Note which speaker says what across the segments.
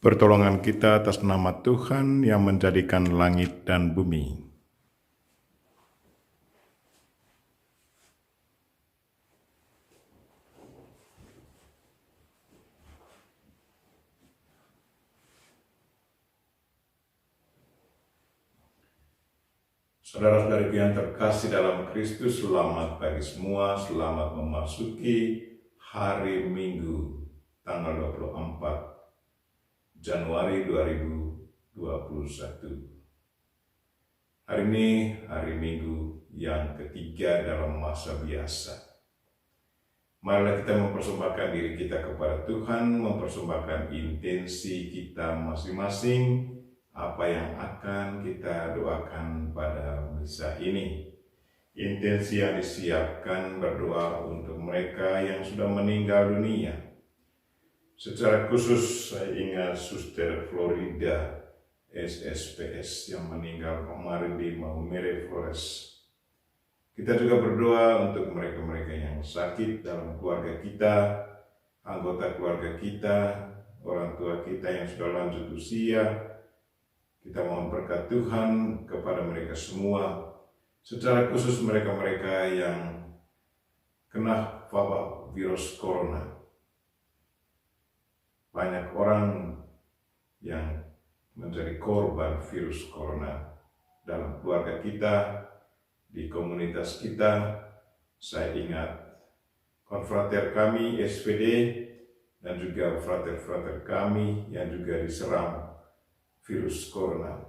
Speaker 1: Pertolongan kita atas nama Tuhan yang menjadikan langit dan bumi. Saudara-saudari yang terkasih dalam Kristus, selamat pagi semua, selamat memasuki hari Minggu tanggal 24 Januari 2021. Hari ini hari Minggu yang ketiga dalam masa biasa. Marilah kita mempersembahkan diri kita kepada Tuhan, mempersembahkan intensi kita masing-masing, apa yang akan kita doakan pada misa ini. Intensi yang disiapkan berdoa untuk mereka yang sudah meninggal dunia. Secara khusus saya ingat Suster Florida SSPS yang meninggal kemarin di Maumere Forest. Kita juga berdoa untuk mereka-mereka yang sakit dalam keluarga kita, anggota keluarga kita, orang tua kita yang sudah lanjut usia. Kita mohon berkat Tuhan kepada mereka semua, secara khusus mereka-mereka yang kena wabah virus corona. Banyak orang yang menjadi korban virus corona dalam keluarga kita, di komunitas kita. Saya ingat konfrater kami SPD dan juga frater-frater kami yang juga diserang virus corona.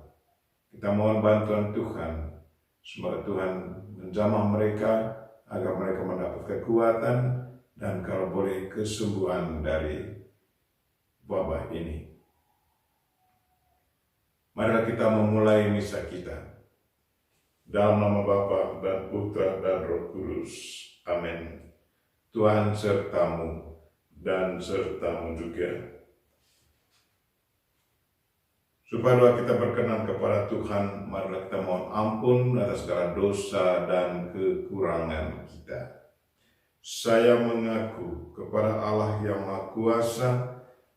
Speaker 1: Kita mohon bantuan Tuhan, semoga Tuhan menjamah mereka agar mereka mendapat kekuatan dan kalau boleh kesembuhan dari wabah ini. Marilah kita memulai misa kita. Dalam nama Bapa dan Putra dan Roh Kudus. Amin. Tuhan sertamu dan sertamu juga. Supaya doa kita berkenan kepada Tuhan, marilah kita mohon ampun atas segala dosa dan kekurangan kita. Saya mengaku kepada Allah yang Maha Kuasa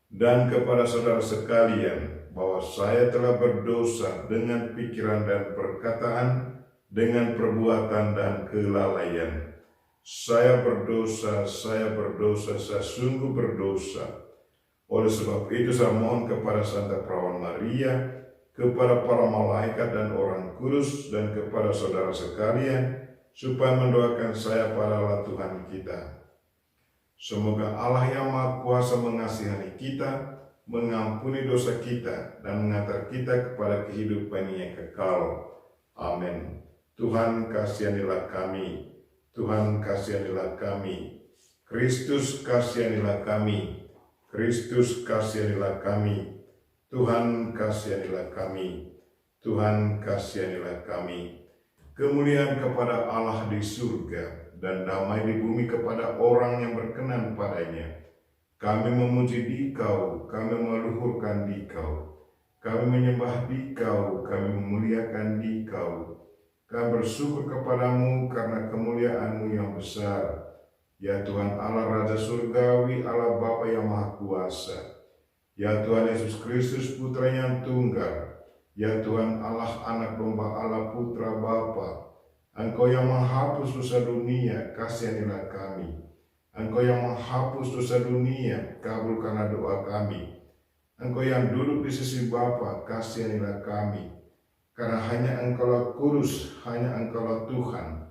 Speaker 1: dan kepada saudara sekalian bahwa saya telah berdosa dengan pikiran dan perkataan, dengan perbuatan dan kelalaian. Saya berdosa, saya sungguh berdosa. Oleh sebab itu saya mohon kepada Santa Perawan Maria, kepada para malaikat dan orang kudus, dan kepada saudara sekalian, supaya mendoakan saya pada Allah Tuhan kita. Semoga Allah yang Maha Kuasa mengasihani kita, mengampuni dosa kita, dan mengantar kita kepada kehidupan yang kekal. Amin. Tuhan kasihanilah kami, Tuhan kasihanilah kami, Kristus kasihanilah kami, Kristus kasihanilah kami, Tuhan kasihanilah kami, Tuhan kasihanilah kami. Kemuliaan kepada Allah di surga dan damai di bumi kepada orang yang berkenan padanya. Kami memuji Dikau, kami meluhurkan Dikau, kami menyembah Dikau, kami memuliakan Dikau. Kami bersyukur kepadamu karena kemuliaan-Mu yang besar. Ya Tuhan Allah Raja Surgawi, Allah Bapa yang Maha Kuasa. Ya Tuhan Yesus Kristus Putra yang tunggal. Ya Tuhan Allah Anak Domba Allah Putra Bapa. Engkau yang menghapus dosa dunia, kasihanilah kami. Engkau yang menghapus dosa dunia, kabulkanlah doa kami. Engkau yang duduk di sisi Bapa, kasihanilah kami. Karena hanya Engkaulah kudus, hanya Engkaulah Tuhan.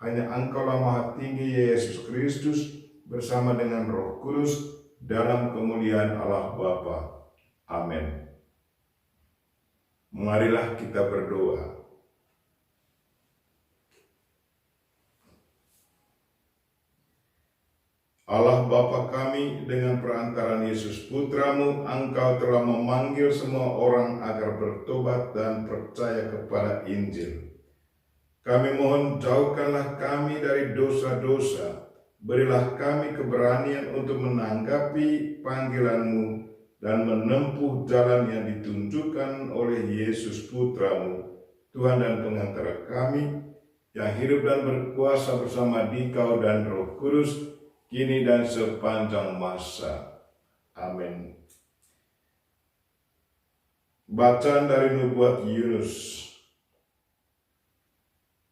Speaker 1: Hanya Engkaulah Maha Tinggi Yesus Kristus bersama dengan Roh Kudus dalam kemuliaan Allah Bapa. Amin. Marilah kita berdoa. Allah Bapa kami, dengan perantaraan Yesus Putramu, Engkau telah memanggil semua orang agar bertobat dan percaya kepada Injil. Kami mohon jauhkanlah kami dari dosa-dosa, berilah kami keberanian untuk menanggapi panggilan-Mu dan menempuh jalan yang ditunjukkan oleh Yesus Putramu, Tuhan dan pengantara kami, yang hidup dan berkuasa bersama Dikau dan Roh Kudus, kini dan sepanjang masa. Amin. Bacaan dari nubuat Yunus.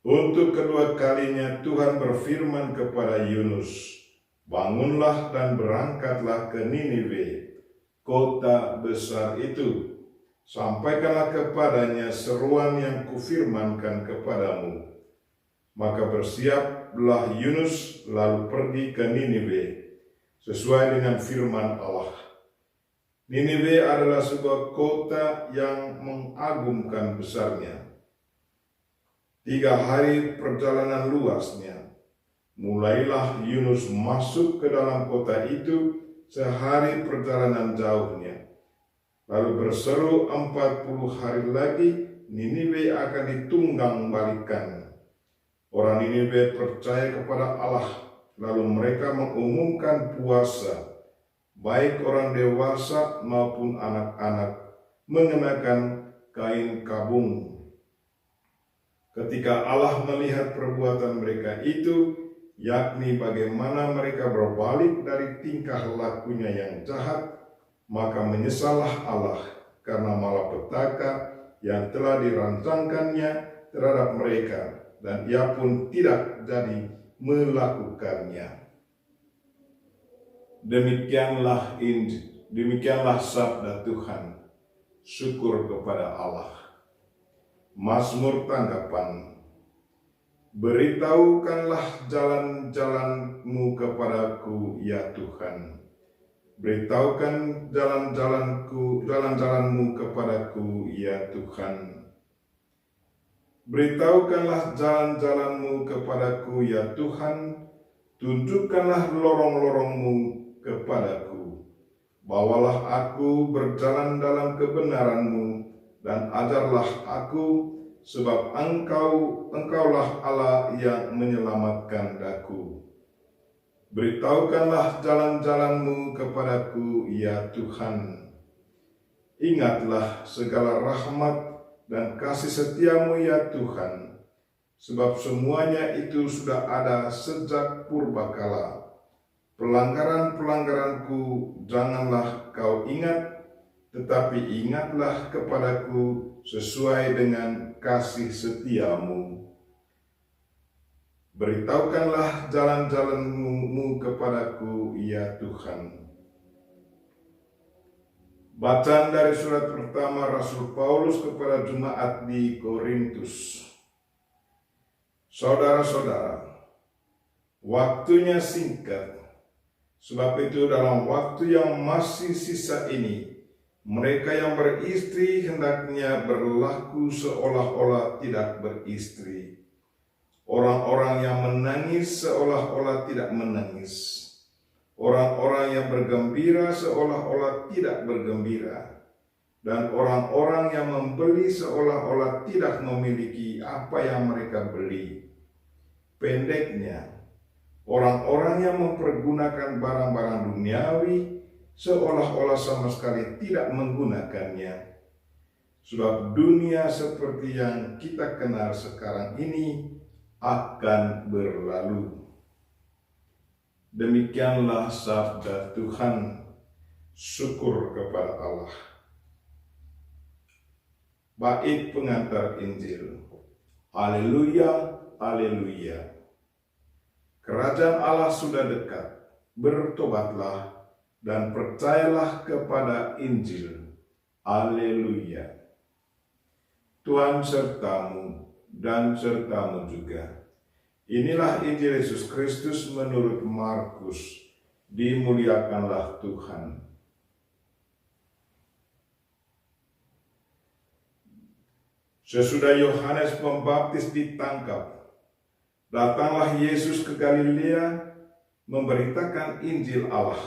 Speaker 1: Untuk kedua kalinya Tuhan berfirman kepada Yunus, "Bangunlah dan berangkatlah ke Niniwe, kota besar itu. Sampaikanlah kepadanya seruan yang kufirmankan kepadamu." Maka bersiaplah Yunus lalu pergi ke Niniwe, sesuai dengan firman Allah. Niniwe adalah sebuah kota yang mengagumkan besarnya. 3 hari perjalanan luasnya. Mulailah Yunus masuk ke dalam kota itu sehari perjalanan jauhnya. Lalu berseru 40 hari lagi, Niniwe akan ditunggang balikan. Orang Niniwe percaya kepada Allah, lalu mereka mengumumkan puasa, baik orang dewasa maupun anak-anak, mengenakan kain kabung. Ketika Allah melihat perbuatan mereka itu, yakni bagaimana mereka berbalik dari tingkah lakunya yang jahat, maka menyesallah Allah karena malapetaka yang telah dirancangkannya terhadap mereka, dan ia pun tidak jadi melakukannya. Demikianlah sabda Tuhan. Syukur kepada Allah. Mazmur tanggapan. Beritahukanlah jalan-jalan-Mu kepadaku, ya Tuhan. Beritahukan jalan-jalan-Mu kepadaku, ya Tuhan. Beritahukanlah jalan-jalan-Mu kepadaku, ya Tuhan. Tunjukkanlah lorong-lorong-Mu kepadaku. Bawalah aku berjalan dalam kebenaran-Mu, dan ajarlah aku, sebab Engkaulah Allah yang menyelamatkan daku. Beritahukanlah jalan-jalan-Mu kepadaku, ya Tuhan. Ingatlah segala rahmat dan kasih setia-Mu, ya Tuhan, sebab semuanya itu sudah ada sejak purbakala. Pelanggaran-pelanggaranku janganlah Kau ingat, tetapi ingatlah kepadaku sesuai dengan kasih setia-Mu. Beritahukanlah jalan-jalan-Mu kepadaku, ya Tuhan. Bacaan dari surat pertama Rasul Paulus kepada jemaat di Korintus. Saudara-saudara, waktunya singkat, sebab itu dalam waktu yang masih sisa ini, mereka yang beristri hendaknya berlaku seolah-olah tidak beristri. Orang-orang yang menangis seolah-olah tidak menangis. Orang-orang yang bergembira seolah-olah tidak bergembira. Dan orang-orang yang membeli seolah-olah tidak memiliki apa yang mereka beli. Pendeknya, orang-orang yang mempergunakan barang-barang duniawi seolah-olah sama sekali tidak menggunakannya. Sebab dunia seperti yang kita kenal sekarang ini akan berlalu. Demikianlah sabda Tuhan. Syukur kepada Allah. Bait pengantar Injil. Haleluya, haleluya. Kerajaan Allah sudah dekat. Bertobatlah dan percayalah kepada Injil. Haleluya. Tuhan sertamu dan sertamu juga. Inilah Injil Yesus Kristus menurut Markus. Dimuliakanlah Tuhan. Sesudah Yohanes Pembaptis ditangkap, datanglah Yesus ke Galilea memberitakan Injil Allah.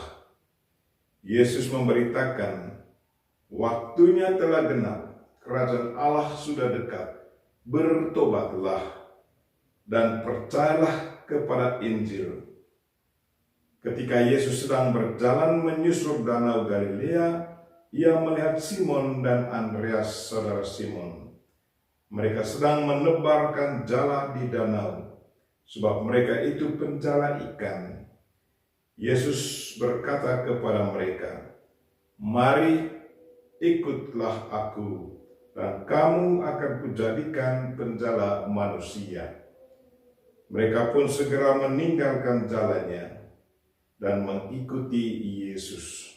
Speaker 1: Yesus memberitakan, waktunya telah genap, kerajaan Allah sudah dekat, bertobatlah dan percayalah kepada Injil. Ketika Yesus sedang berjalan menyusur danau Galilea, ia melihat Simon dan Andreas, saudara Simon. Mereka sedang menebarkan jala di danau, sebab mereka itu penjala ikan. Yesus berkata kepada mereka, "Mari ikutlah aku, dan kamu akan kujadikan penjala manusia. Mereka pun segera meninggalkan jalannya dan mengikuti Yesus.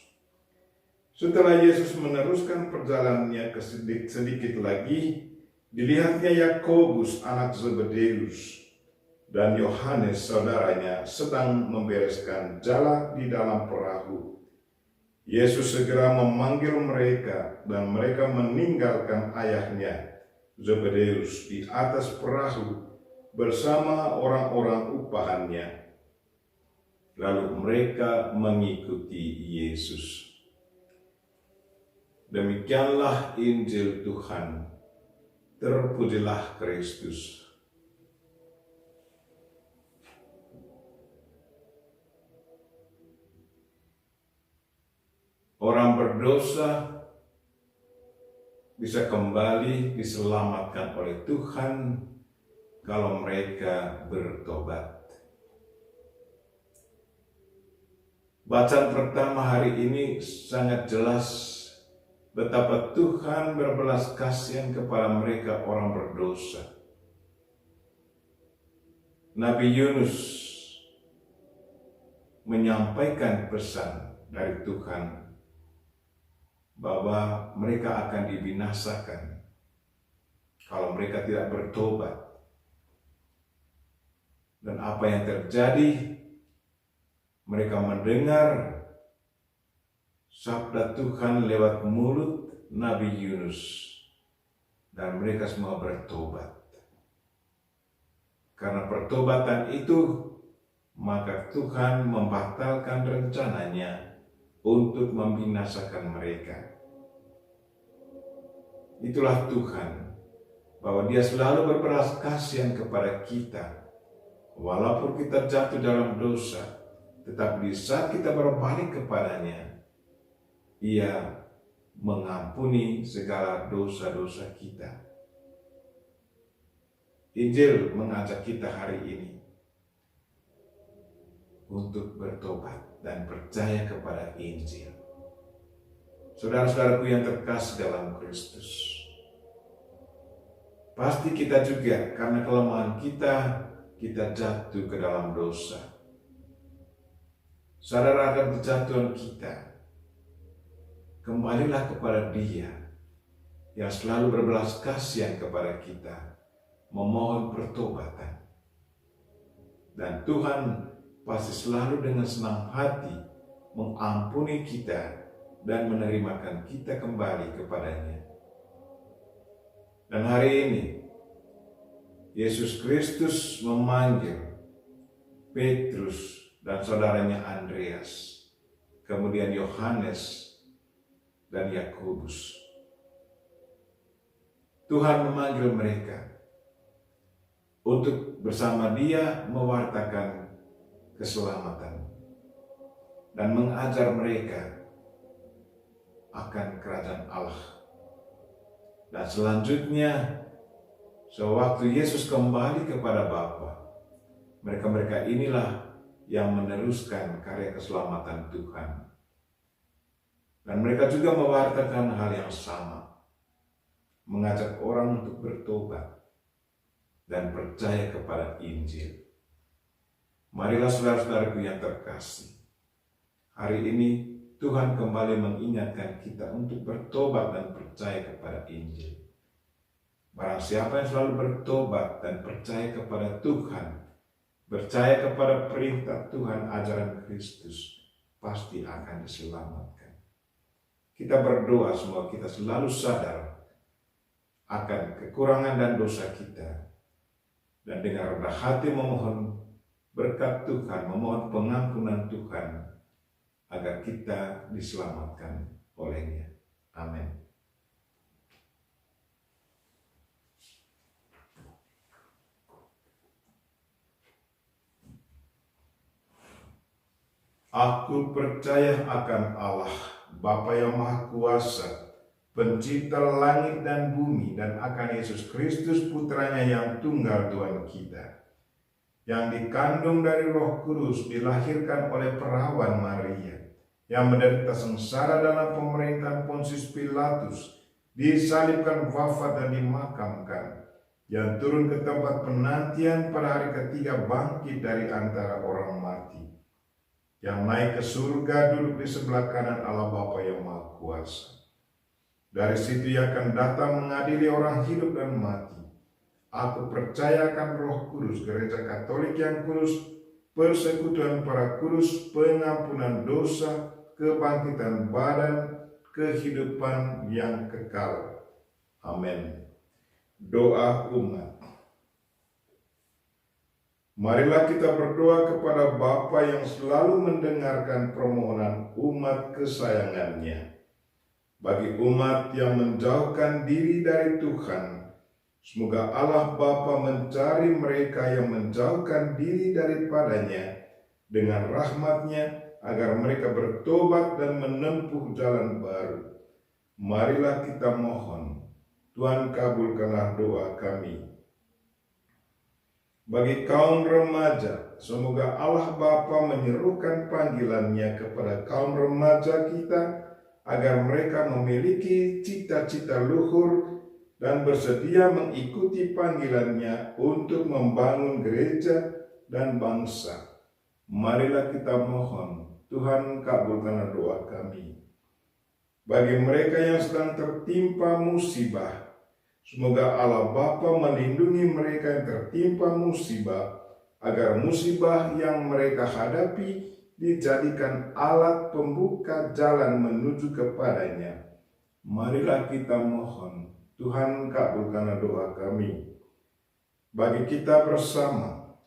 Speaker 1: Setelah Yesus meneruskan perjalanannya ke sedikit lagi, dilihatnya Yakobus anak Zebedeus dan Yohanes saudaranya sedang membereskan jala di dalam perahu. Yesus segera memanggil mereka dan mereka meninggalkan ayahnya Zebedeus di atas perahu bersama orang-orang upahannya. Lalu mereka mengikuti Yesus. Demikianlah Injil Tuhan. Terpujilah Kristus. Orang berdosa bisa kembali diselamatkan oleh Tuhan kalau mereka bertobat. Bacaan pertama hari ini sangat jelas betapa Tuhan berbelas kasihan kepada mereka orang berdosa. Nabi Yunus menyampaikan pesan dari Tuhan bahwa mereka akan dibinasakan kalau mereka tidak bertobat. Dan apa yang terjadi? Mereka mendengar sabda Tuhan lewat mulut Nabi Yunus, dan mereka semua bertobat. Karena pertobatan itu, maka Tuhan membatalkan rencananya untuk membinasakan mereka. Itulah Tuhan, bahwa Dia selalu berbelas kasihan kepada kita. Walaupun kita jatuh dalam dosa, tetapi di saat kita berbalik kepadanya, Ia mengampuni segala dosa-dosa kita. Injil mengajak kita hari ini untuk bertobat dan percaya kepada Injil. Saudara-saudaraku yang terkasih dalam Kristus, pasti kita juga karena kelemahan kita jatuh ke dalam dosa. Sadar akan kejatuhan kita, kembalilah kepada Dia yang selalu berbelas kasihan kepada kita, memohon pertobatan. Dan Tuhan pasti selalu dengan senang hati mengampuni kita dan menerimakan kita kembali kepadanya. Dan hari ini, Yesus Kristus memanggil Petrus dan saudaranya Andreas, kemudian Yohanes dan Yakobus. Tuhan memanggil mereka untuk bersama Dia mewartakan keselamatan dan mengajar mereka akan kerajaan Allah. Dan selanjutnya, sewaktu Yesus kembali kepada Bapa, mereka-mereka inilah yang meneruskan karya keselamatan Tuhan. Dan mereka juga mewartakan hal yang sama, mengajak orang untuk bertobat dan percaya kepada Injil. Marilah saudara-saudaraku yang terkasih, hari ini Tuhan kembali mengingatkan kita untuk bertobat dan percaya kepada Injil. Barang siapa yang selalu bertobat dan percaya kepada Tuhan, percaya kepada perintah Tuhan, ajaran Kristus, pasti akan diselamatkan. Kita berdoa semua kita selalu sadar akan kekurangan dan dosa kita, dan dengan rendah hati memohon berkat Tuhan, memohon pengampunan Tuhan, agar kita diselamatkan olehnya. Amin. Aku percaya akan Allah, Bapa yang Maha Kuasa, Pencipta langit dan bumi, dan akan Yesus Kristus Putranya yang tunggal Tuhan kita, yang dikandung dari Roh Kudus, dilahirkan oleh perawan Maria, yang menderita sengsara dalam pemerintahan Pontius Pilatus, disalibkan, wafat dan dimakamkan, yang turun ke tempat penantian pada hari ketiga bangkit dari antara orang mati, yang naik ke surga duduk di sebelah kanan Allah Bapa yang Maha Kuasa. Dari situ ia akan datang mengadili orang hidup dan mati. Aku percayakan Roh Kudus, Gereja Katolik yang kudus, persekutuan para kudus, pengampunan dosa, kebangkitan badan, kehidupan yang kekal. Amin. Doa umat. Marilah kita berdoa kepada Bapa yang selalu mendengarkan permohonan umat kesayangannya. Bagi umat yang menjauhkan diri dari Tuhan, semoga Allah Bapa mencari mereka yang menjauhkan diri daripadanya dengan rahmat-Nya, agar mereka bertobat dan menempuh jalan baru. Marilah kita mohon, Tuhan kabulkanlah doa kami. Bagi kaum remaja, semoga Allah Bapa menyerukan panggilan-Nya kepada kaum remaja kita, agar mereka memiliki cita-cita luhur dan bersedia mengikuti panggilan-Nya untuk membangun gereja dan bangsa. Marilah kita mohon, Tuhan kabulkanlah doa kami. Bagi mereka yang sedang tertimpa musibah, semoga Allah Bapa melindungi mereka yang tertimpa musibah, agar musibah yang mereka hadapi dijadikan alat pembuka jalan menuju kepada-Nya. Marilah kita mohon, Tuhan kabulkanlah doa kami. Bagi kita bersama,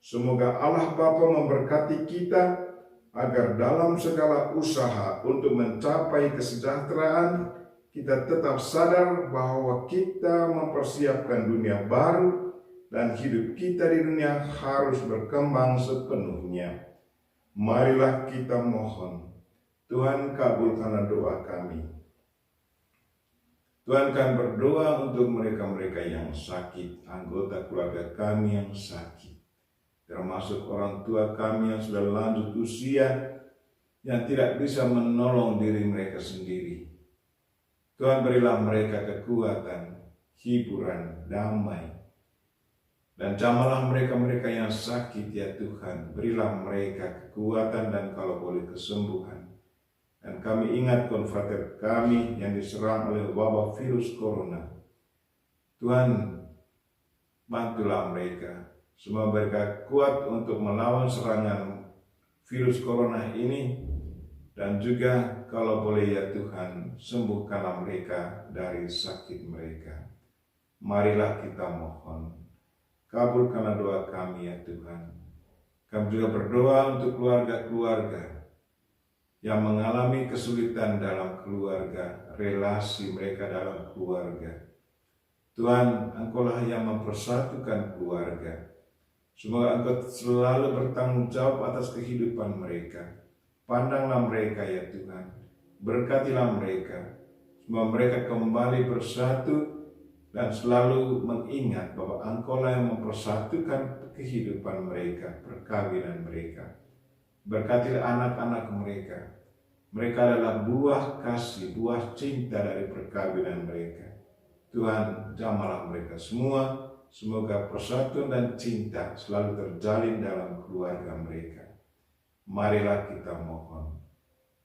Speaker 1: semoga Allah Bapa memberkati kita, agar dalam segala usaha untuk mencapai kesejahteraan, kita tetap sadar bahwa kita mempersiapkan dunia baru dan hidup kita di dunia harus berkembang sepenuhnya. Marilah kita mohon, Tuhan kabulkanlah doa kami. Tuhan kan berdoa untuk mereka-mereka yang sakit, anggota keluarga kami yang sakit, termasuk orang tua kami yang sudah lanjut usia, yang tidak bisa menolong diri mereka sendiri. Tuhan, berilah mereka kekuatan, hiburan, damai, dan jamalah mereka-mereka yang sakit, ya Tuhan. Berilah mereka kekuatan dan kalau boleh kesembuhan. Dan kami ingat konfrater kami yang diserang oleh wabah virus corona. Tuhan, bantulah mereka. Semua mereka kuat untuk melawan serangan virus corona ini, dan juga kalau boleh ya Tuhan, sembuhkanlah mereka dari sakit mereka. Marilah kita mohon, kabulkanlah doa kami ya Tuhan. Kami juga berdoa untuk keluarga-keluarga yang mengalami kesulitan dalam keluarga, relasi mereka dalam keluarga. Tuhan, Engkaulah yang mempersatukan keluarga. Semoga Engkau selalu bertanggung jawab atas kehidupan mereka. Pandanglah mereka ya Tuhan, berkatilah mereka. Semoga mereka kembali bersatu dan selalu mengingat bahwa Engkaulah yang mempersatukan kehidupan mereka, perkawinan mereka. Berkatilah anak-anak mereka. Mereka adalah buah kasih, buah cinta dari perkawinan mereka. Tuhan, jamalah mereka semua. Semoga persatuan dan cinta selalu terjalin dalam keluarga mereka. Marilah kita mohon.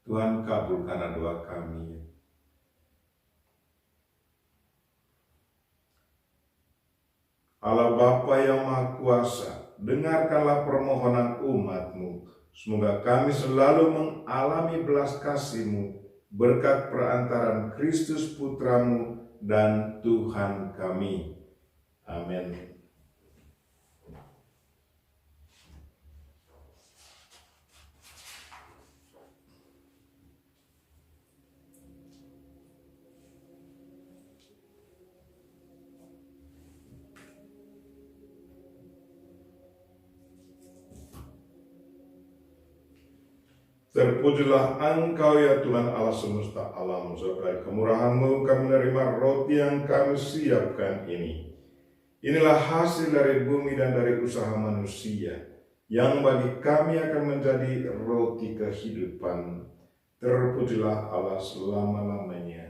Speaker 1: Tuhan, kabulkanlah doa kami. Allah Bapa yang Maha Kuasa, dengarkanlah permohonan umat-Mu. Semoga kami selalu mengalami belas kasih-Mu berkat perantaraan Kristus Putra-Mu dan Tuhan kami. Amin. Terpujilah Engkau ya Tuhan Allah semesta alam, sebab dari kemurahan-Mu kami menerima roti yang kami siapkan ini. Inilah hasil dari bumi dan dari usaha manusia, yang bagi kami akan menjadi roti kehidupan. Terpujilah Allah selama-lamanya.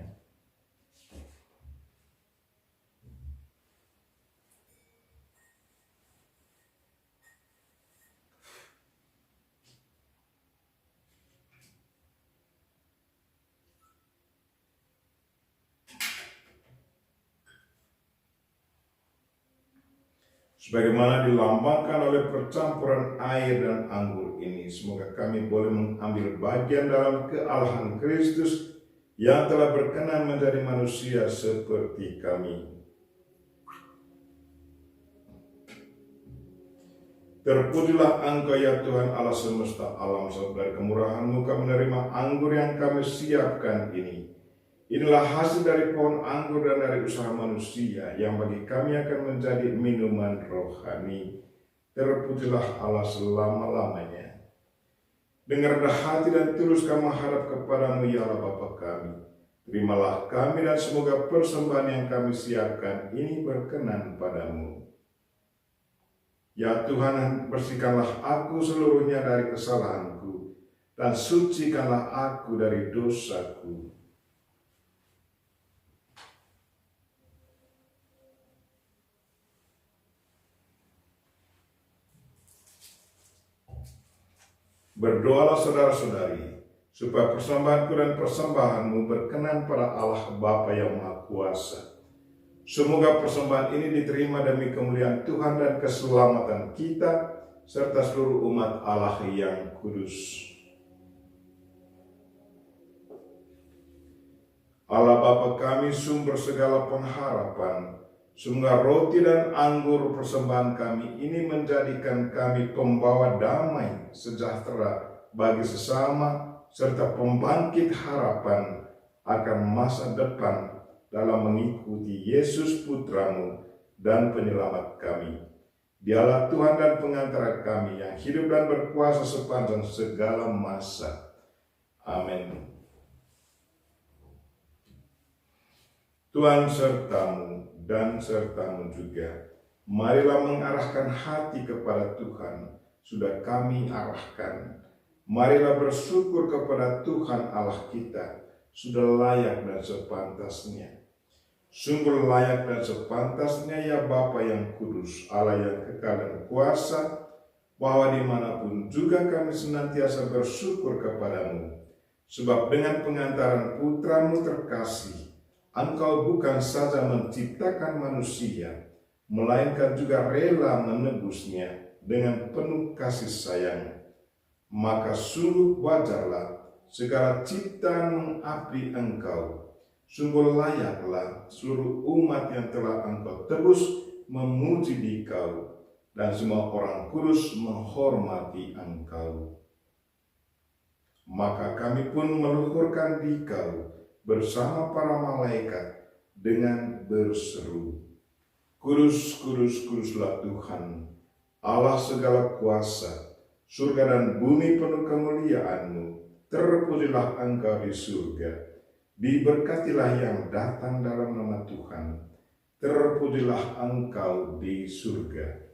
Speaker 1: Sebagaimana dilambangkan oleh percampuran air dan anggur ini, semoga kami boleh mengambil bagian dalam kealahan Kristus yang telah berkenan menjadi manusia seperti kami. Terpujilah Engkau ya Tuhan Allah semesta alam, sebab dari kemurahan-Mu kami menerima anggur yang kami siapkan ini. Inilah hasil dari pohon anggur dan dari usaha manusia yang bagi kami akan menjadi minuman rohani. Terpujilah Allah selama-lamanya. Dengan rendah hati dan tulus kami menghadap kepadamu ya Allah Bapa kami. Terimalah kami dan semoga persembahan yang kami siapkan ini berkenan padamu. Ya Tuhan, bersihkanlah aku seluruhnya dari kesalahanku dan sucikanlah aku dari dosaku. Berdoalah saudara-saudari, supaya persembahanku dan persembahanmu berkenan pada Allah Bapa yang Maha Kuasa. Semoga persembahan ini diterima demi kemuliaan Tuhan dan keselamatan kita, serta seluruh umat Allah yang kudus. Allah Bapa kami, sumber segala pengharapan, semoga roti dan anggur persembahan kami ini menjadikan kami pembawa damai sejahtera bagi sesama, serta pembangkit harapan akan masa depan dalam mengikuti Yesus Putramu dan Penyelamat kami. Dialah Tuhan dan pengantara kami yang hidup dan berkuasa sepanjang segala masa. Amin. Tuhan sertamu dan sertamu juga. Marilah mengarahkan hati kepada Tuhan, sudah kami arahkan. Marilah bersyukur kepada Tuhan Allah kita, sudah layak dan sepantasnya. Sungguh layak dan sepantasnya ya Bapa yang kudus, Allah yang kekal dan kuasa, bahwa dimanapun juga kami senantiasa bersyukur kepadamu. Sebab dengan pengantaran Putramu terkasih, Engkau bukan saja menciptakan manusia, melainkan juga rela menebusnya dengan penuh kasih sayang. Maka sungguh wajarlah segala ciptaan mengabdi Engkau. Sungguh layaklah seluruh umat yang telah Engkau tebus memuji Dikau, dan semua orang kudus menghormati Engkau. Maka kami pun meluhurkan Dikau bersama para malaikat dengan berseru, Kudus, kudus, kuduslah Tuhan, Allah segala kuasa, surga dan bumi penuh kemuliaan-Mu. Terpujilah Engkau di surga, diberkatilah yang datang dalam nama Tuhan. Terpujilah Engkau di surga.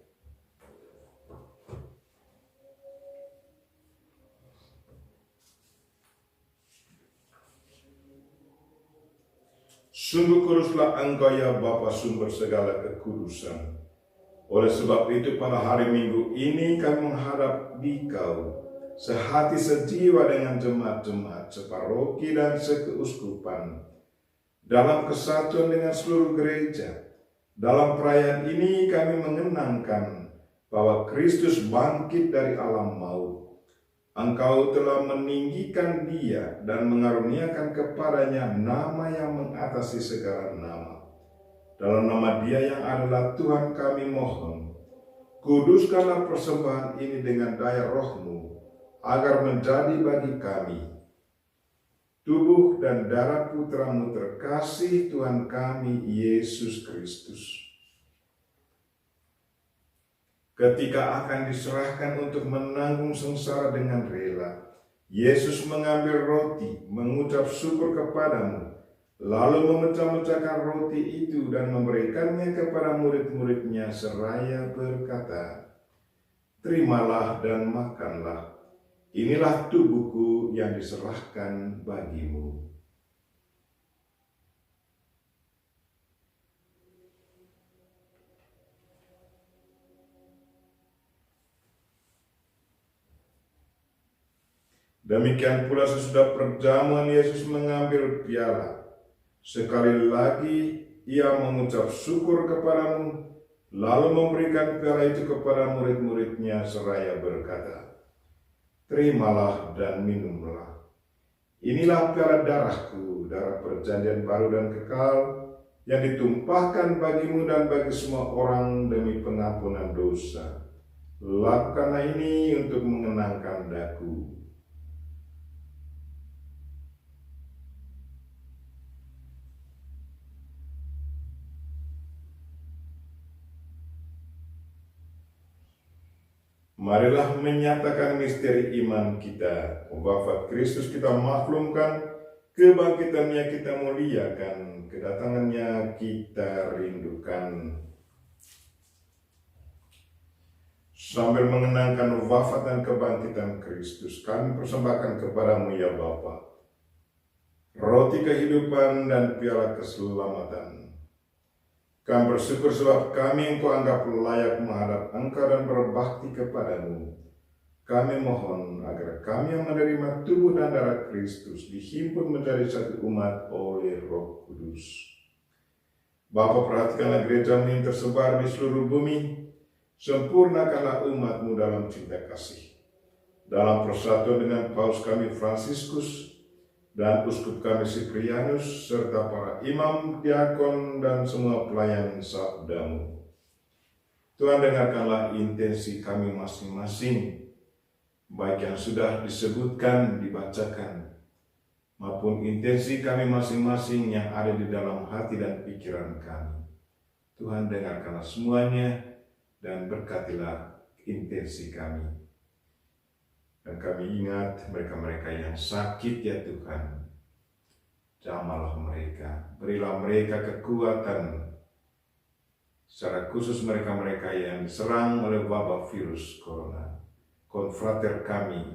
Speaker 1: Sungguh kuduslah Engkau ya Bapa, sumber segala kekudusan. Oleh sebab itu pada hari Minggu ini kami menghadap Dikau, sehati sejiwa dengan jemaat-jemaat separoki dan sekeuskupan, dalam kesatuan dengan seluruh gereja. Dalam perayaan ini kami mengenangkan bahwa Kristus bangkit dari alam maut. Engkau telah meninggikan Dia dan mengaruniakan kepadanya nama yang mengatasi segala nama. Dalam nama Dia yang adalah Tuhan kami mohon, kuduskanlah persembahan ini dengan daya Roh-Mu, agar menjadi bagi kami tubuh dan darah Putra-Mu terkasih, Tuhan kami Yesus Kristus. Ketika akan diserahkan untuk menanggung sengsara dengan rela, Yesus mengambil roti, mengucap syukur kepadamu, lalu memecah-mecahkan roti itu dan memberikannya kepada murid-muridnya seraya berkata, Terimalah dan makanlah, Inilah tubuhku yang diserahkan bagimu. Demikian pula sesudah perjamuan Yesus mengambil piala. Sekali lagi ia mengucap syukur kepadamu, lalu memberikan piala itu kepada murid-muridnya seraya berkata, "Terimalah dan minumlah. Inilah piala darahku, darah perjanjian baru dan kekal, yang ditumpahkan bagimu dan bagi semua orang demi pengampunan dosa. Lakukanlah ini untuk mengenangkan daku." Marilah menyatakan misteri iman kita. Wafat Kristus kita maklumkan, kebangkitannya kita muliakan, kedatangannya kita rindukan. Sambil mengenangkan wafat dan kebangkitan Kristus, kami persembahkan kepadamu ya Bapa, roti kehidupan dan piala keselamatan. Kami bersyukur sebab kami Engkau anggap layak menghadap Engkau dan berbakti kepadamu. Kami mohon agar kami yang menerima tubuh dan darah Kristus dihimpun menjadi satu umat oleh Roh Kudus. Bapa, perhatikanlah gereja-Mu yang tersebar di seluruh bumi. Sempurnakanlah umat-Mu dalam cinta kasih. Dalam persatuan dengan Paus kami Fransiskus dan Uskup kami Siprianus, serta para imam, diakon, dan semua pelayan sabda-Mu. Tuhan, dengarkanlah intensi kami masing-masing, baik yang sudah disebutkan, dibacakan, maupun intensi kami masing-masing yang ada di dalam hati dan pikiran kami. Tuhan, dengarkanlah semuanya dan berkatilah intensi kami. Dan kami ingat mereka-mereka yang sakit ya Tuhan, jamahlah mereka, berilah mereka kekuatan, secara khusus mereka-mereka yang diserang oleh wabah virus corona. Konfrater kami,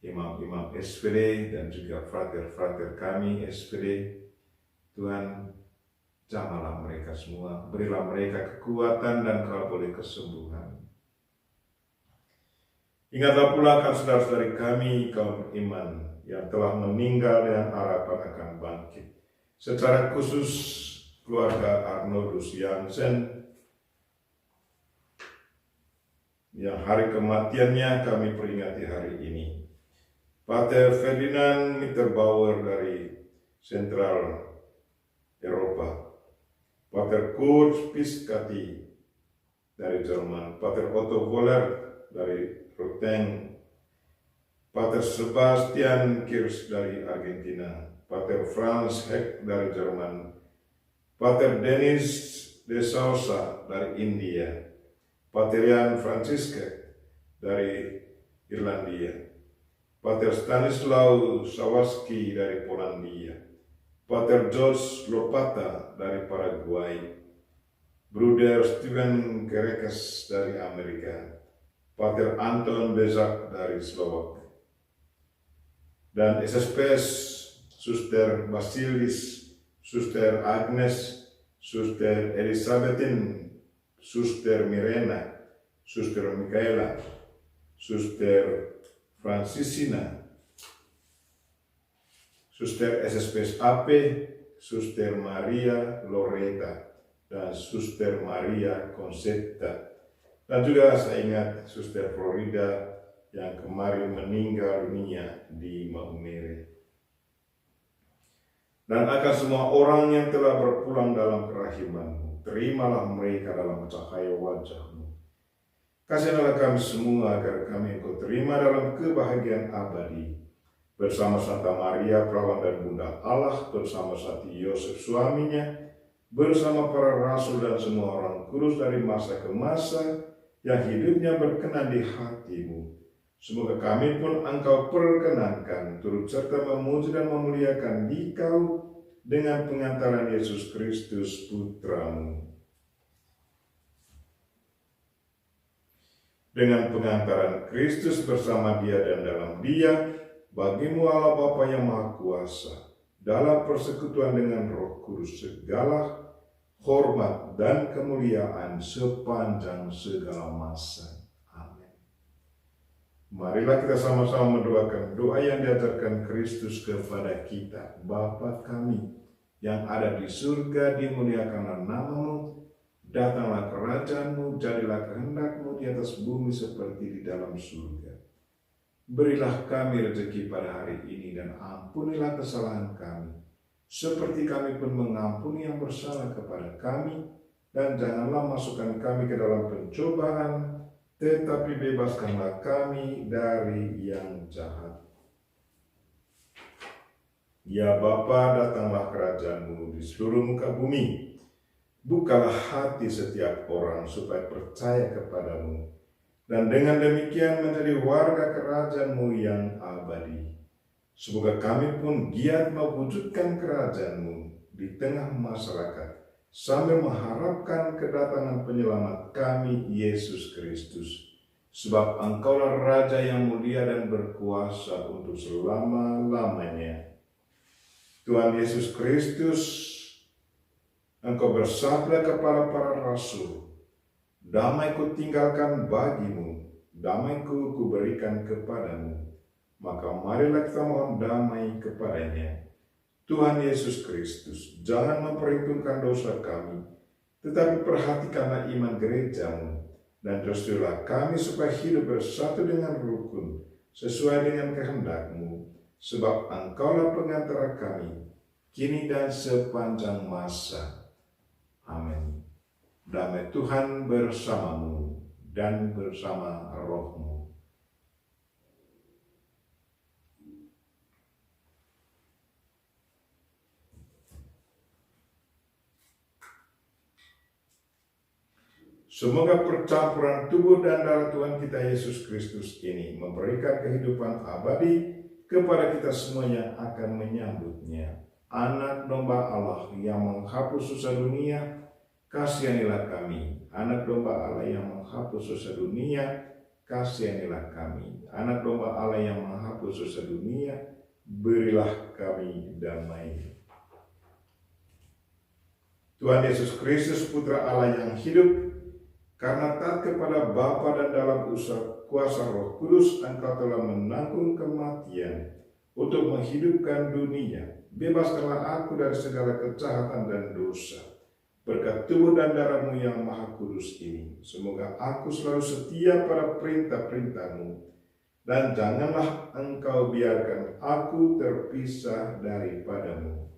Speaker 1: imam-imam SPD dan juga frater-frater kami SPD, Tuhan, jamahlah mereka semua, berilah mereka kekuatan dan kalau boleh kesembuhan. Ingatlah pula akan saudara-saudari kami kaum beriman yang telah meninggal dengan harapan akan bangkit. Secara khusus keluarga Arnoldus Jansen yang hari kematiannya kami peringati hari ini. Pater Ferdinand Mitterbauer dari Sentral Eropa. Pater Kurt Piscati dari Jerman. Pater Otto Woller dari Ruteng, Pater Sebastian Kirsch dari Argentina, Pater Franz Heck dari Jerman, Pater Denis de Sousa dari India, Pater Jan Francisca dari Irlandia, Pater Stanislaw Sawaski dari Polandia, Pater George Lopata dari Paraguay, Bruder Steven Kerekes dari Amerika, Pater Anton Bezak dari Slovak, dan SSPS Suster Basilis, Suster Agnes, Suster Elisabethin, Suster Mirena, Suster Michaela, Suster Francisina, Suster SSPS AP, Suster Maria Loreta, dan Suster Maria Concetta. Dan juga saya ingat Suster Florida yang kemarin meninggal dunia di Maumere. Dan akan semua orang yang telah berpulang dalam kerahiman-Mu, terimalah mereka dalam cahaya wajah-Mu. Kasihanlah kami semua agar kami Engkau terima dalam kebahagiaan abadi. Bersama Santa Maria, Perawan dan Bunda Allah, bersama Santi Yosef suaminya, bersama para rasul dan semua orang kudus dari masa ke masa, yang hidupnya berkenan di hati-Mu. Semoga kami pun Engkau perkenankan, turut serta memuji dan memuliakan Dikau dengan pengantaran Yesus Kristus Putra-Mu. dengan pengantaran Kristus bersama Dia dan dalam Dia, bagimu Allah Bapa yang Maha Kuasa, dalam persekutuan dengan Roh Kudus, segala hormat dan kemuliaan sepanjang segala masa. Amin. Marilah kita sama-sama mendoakan doa yang diajarkan Kristus kepada kita. Bapa kami yang ada di surga, dimuliakanlah nama-Mu, datanglah kerajaan-Mu, jadilah kehendak-Mu di atas bumi seperti di dalam surga. Berilah kami rezeki pada hari ini dan ampunilah kesalahan kami, seperti kami pun mengampuni yang bersalah kepada kami, dan janganlah masukkan kami ke dalam pencobaan, tetapi bebaskanlah kami dari yang jahat. Ya Bapa, datanglah kerajaan-Mu di seluruh muka bumi. Bukalah hati setiap orang supaya percaya kepadamu, dan dengan demikian menjadi warga kerajaan-Mu yang abadi. Semoga kami pun giat mewujudkan kerajaan-Mu di tengah masyarakat, sambil mengharapkan kedatangan penyelamat kami, Yesus Kristus. Sebab Engkaulah Raja yang mulia dan berkuasa untuk selama-lamanya. Tuhan Yesus Kristus, Engkau bersabda kepada para rasul, damai ku tinggalkan bagimu, damai ku berikan kepadamu. Maka marilah kita mohon damai kepadanya. Tuhan Yesus Kristus, jangan memperhitungkan dosa kami, tetapi perhatikanlah iman gereja-Mu, dan restuilah kami supaya hidup bersatu dengan rukun, sesuai dengan kehendak-Mu, sebab Engkaulah pengantara kami, kini dan sepanjang masa. Amin. Damai Tuhan bersamamu dan bersama rohmu. Semoga percampuran tubuh dan darah Tuhan kita Yesus Kristus ini memberikan kehidupan abadi kepada kita semua yang akan menyambutnya. Anak domba Allah yang menghapus dosa dunia, kasihanilah kami. Anak domba Allah yang menghapus dosa dunia, kasihanilah kami. Anak domba Allah yang menghapus dosa dunia, berilah kami damai. Tuhan Yesus Kristus, Putra Allah yang hidup, karena taat kepada Bapa dan dalam kuasa Roh Kudus, Engkau telah menanggung kematian untuk menghidupkan dunia. Bebaskanlah aku dari segala kejahatan dan dosa, berkat tubuh dan darah-Mu yang Maha Kudus ini. Semoga aku selalu setia pada perintah-perintah-Mu, dan janganlah Engkau biarkan aku terpisah daripada-Mu.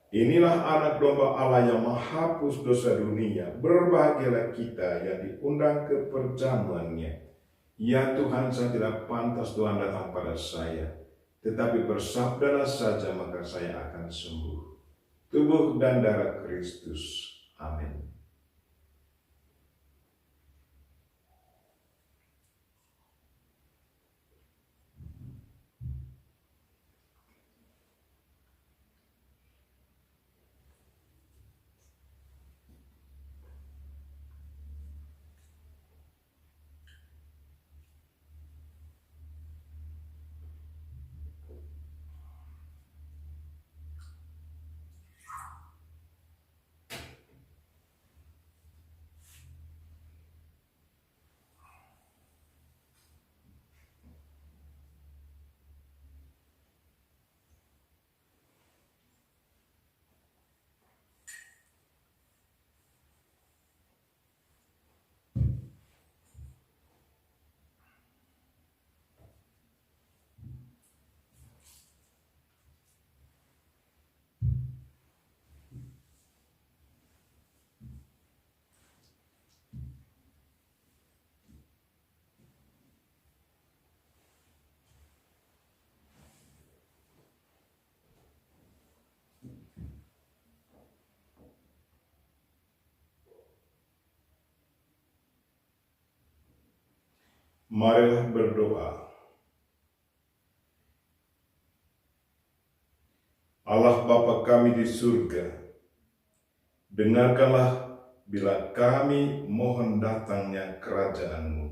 Speaker 1: Inilah anak domba Allah yang menghapus dosa dunia. Berbahagialah kita yang diundang ke perjamuannya. Ya Tuhan, saya tidak pantas Tuhan datang pada saya, tetapi bersabdalah saja maka saya akan sembuh. Tubuh dan darah Kristus. Amin. Marilah berdoa. kami di surga, dengarkanlah bila kami mohon datangnya kerajaan-Mu.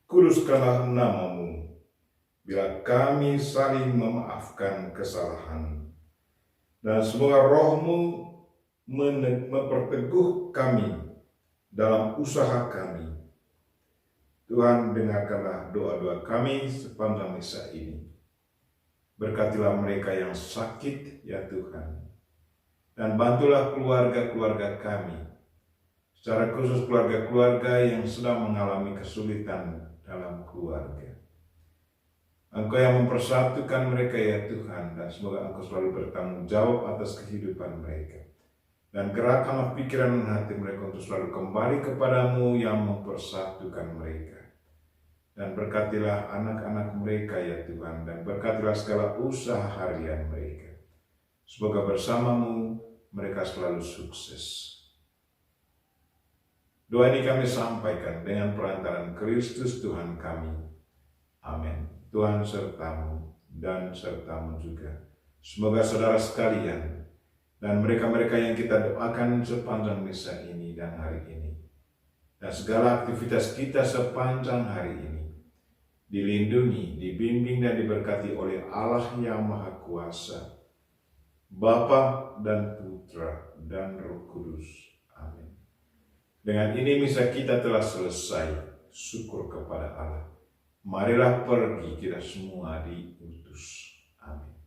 Speaker 1: Kuduskanlah nama-Mu bila kami saling memaafkan kesalahan. Dan semoga Roh-Mu memperteguh kami dalam usaha kami. Tuhan, dengarkanlah doa-doa kami sepanjang misa ini. Berkatilah mereka yang sakit, ya Tuhan. Dan bantulah keluarga-keluarga kami, secara khusus keluarga-keluarga yang sedang mengalami kesulitan dalam keluarga. Engkau yang mempersatukan mereka, ya Tuhan, dan semoga Engkau selalu bertanggung jawab atas kehidupan mereka. Dan gerakkanlah pikiran dan hati mereka untuk selalu kembali kepadamu yang mempersatukan mereka. Dan berkatilah anak-anak mereka, ya Tuhan, dan berkatilah segala usaha harian mereka. Semoga bersamamu mereka selalu sukses. Doa ini kami sampaikan dengan perantaraan Kristus Tuhan kami. Amin. Tuhan sertamu dan sertamu juga. Semoga saudara sekalian dan mereka-mereka yang kita doakan sepanjang misa ini dan hari ini, dan segala aktivitas kita sepanjang hari ini, dilindungi, dibimbing dan diberkati oleh Allah yang Maha Kuasa, Bapa dan Putra dan Roh Kudus. Amin. Dengan ini misa kita telah selesai. Syukur kepada Allah. Marilah pergi kita semua diutus. Amin.